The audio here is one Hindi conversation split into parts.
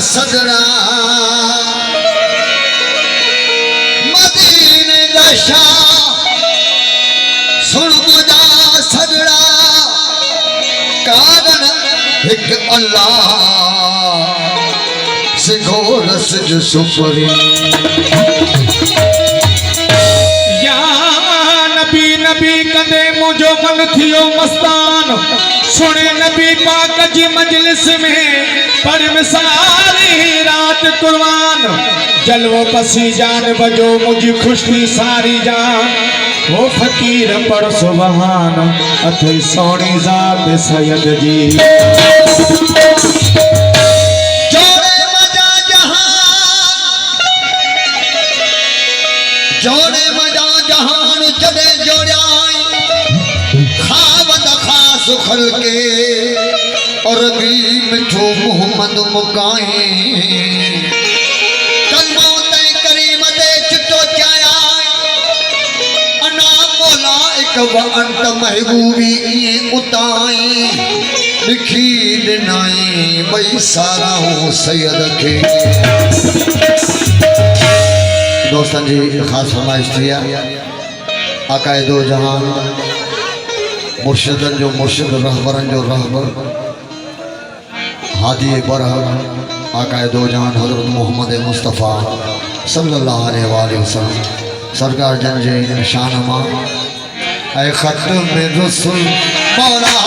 सजना मदीने दा शाह सुन मुझा सजना कारण एक अल्लाह सिखो रस जो सुपरी या नबी नबी कदे मुझो मन थियो मस्तान सुने नबी पाक जी मजलिस में पर सारी रात कुर्बान जलवो पसी जान बजो मुझी खुशी सारी जान वो फकीर पर सुबहान अथे सोनी जात सैयद जी जोड़े मजा जहान जदे जोड़ाई खावत खास खल के और भी मिठो मोहम्मद मुकाए कलमो तय करीम दे चिट्टो चाया अना मौला एक व अंत महबूबी उताई लिखी दिनाई बई सारा हो सैयद के दोस्तन जी खास फरमाइश थी आकाए दो जहान मुर्शिदन जो मुर्शिद रहबरन जो रहबर हादी बरहक आकाए दो जहान हजरत मोहम्मद मुस्तफ़ा सल्लल्लाहु अलैहि वसल्लम सरकार जन जे शान मां ऐ खत्म में रसूल मौला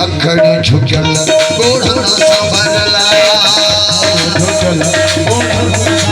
अखड़ी झुकल गोढ़ना संभरला झुकल गोढ़ना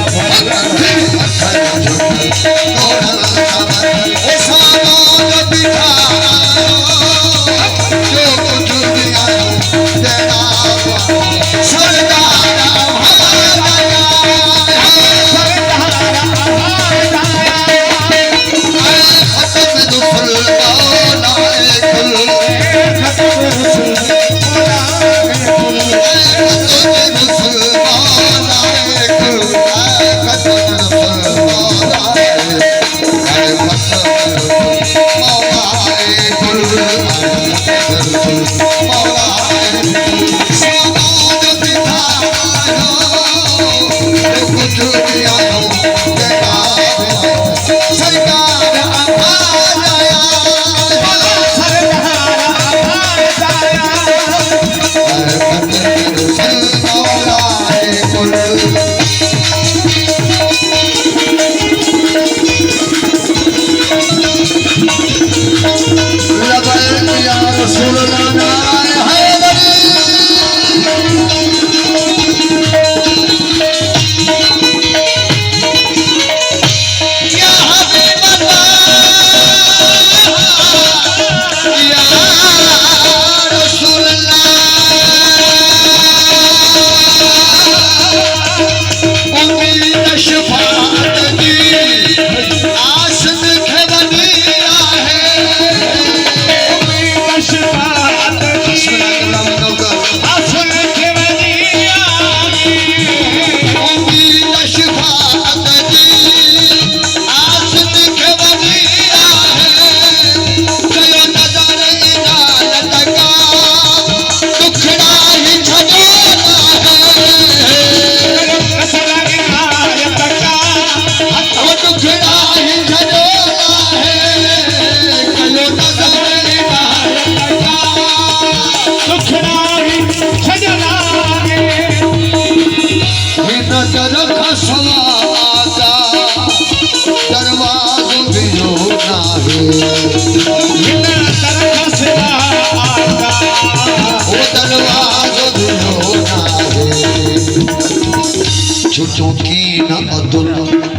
छुट्टू की न अतुल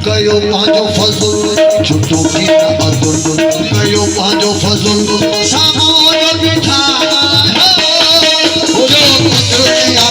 कयो पांचो फजुल छुट्टू की न अतुल कयो पांचो फजुल सामो जो बिठा जो कुछ किया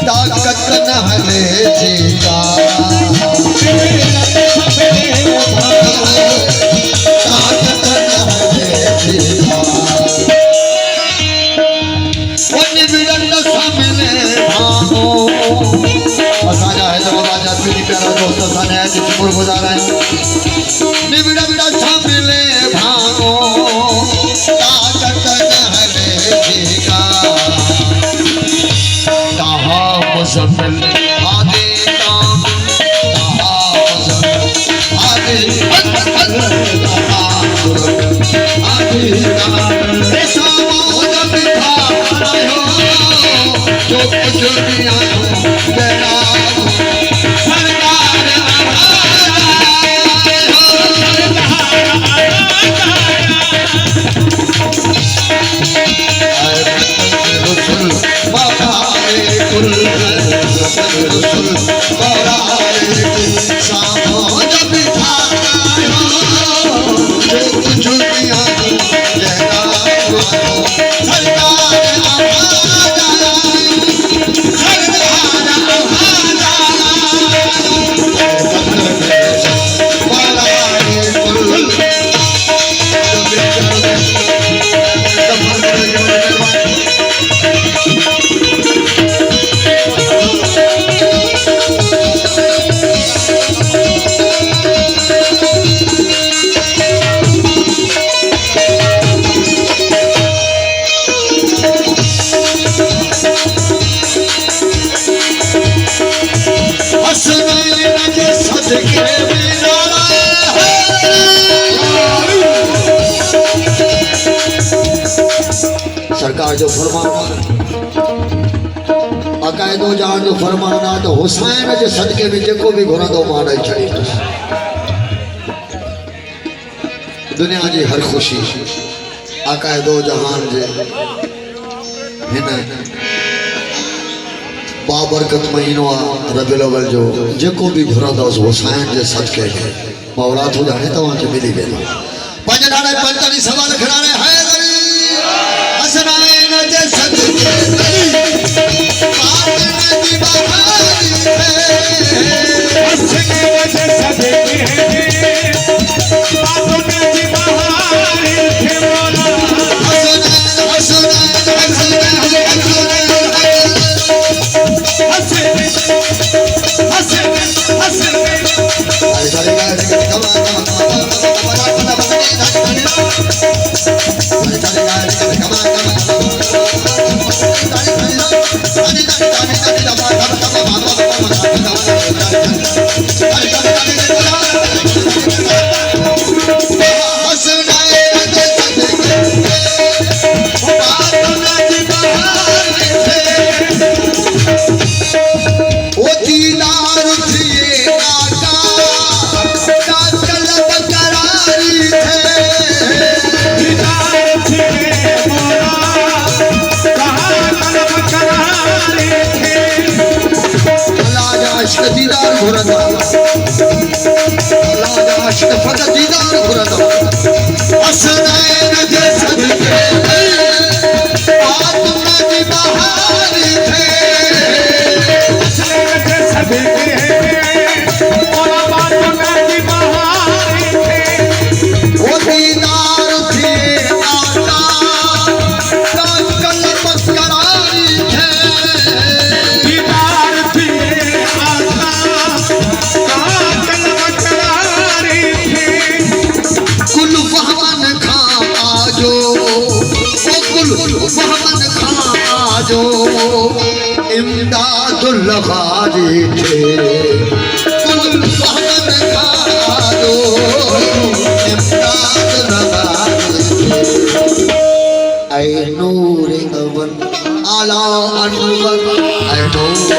ताकत न हले जीता ताकत न हले जीता वो निबिड़न सामने भागो असांजा हैदराबाद जा पीड़ी प्यारा दोस्त असांजा है शुक्र गुज़ार आहियूं निबिड़न सामने भागो ताकत न हले जीता मुज़फ़्फ़र आदि काम आदि ऐसा मौज बिठा आयो जो कुछ भी आयो तेरा सरकार सदके बिना सरकार जो फरमान अकायदो जान जो फरमान आहे तो हुसैन जे सदके में जेको भी घुरंदो मां ॾेई छॾींदुसि दुनिया जी हर खुशी अकायदो जहान जे हिन बाबरकत महीनो आहे रबीउल अव्वल जो जेको भी घुरंदुसि हुसैन जे सदके में मौला तो जाने तव्हांखे मिली वेंदो पंज ॾाढा 45 सवाल खणाणे हैदरी हसनैन जे सदके दीदार घुरंदा अल्लाह जा इश्क फक़त दीदार घुरंदा हसनैन जे सदके आत्मा दी बहार थे हसनैन जे सदके मौला आत्मा दी बहार थे ओ दीदार थे आका का कलम करारी थे दीदार थे जो इमदादुल गाजी थे कुल फहमन खाजो इमदादुल गाजी थे ऐ नूर अव्वल आला अनवर ऐ नूर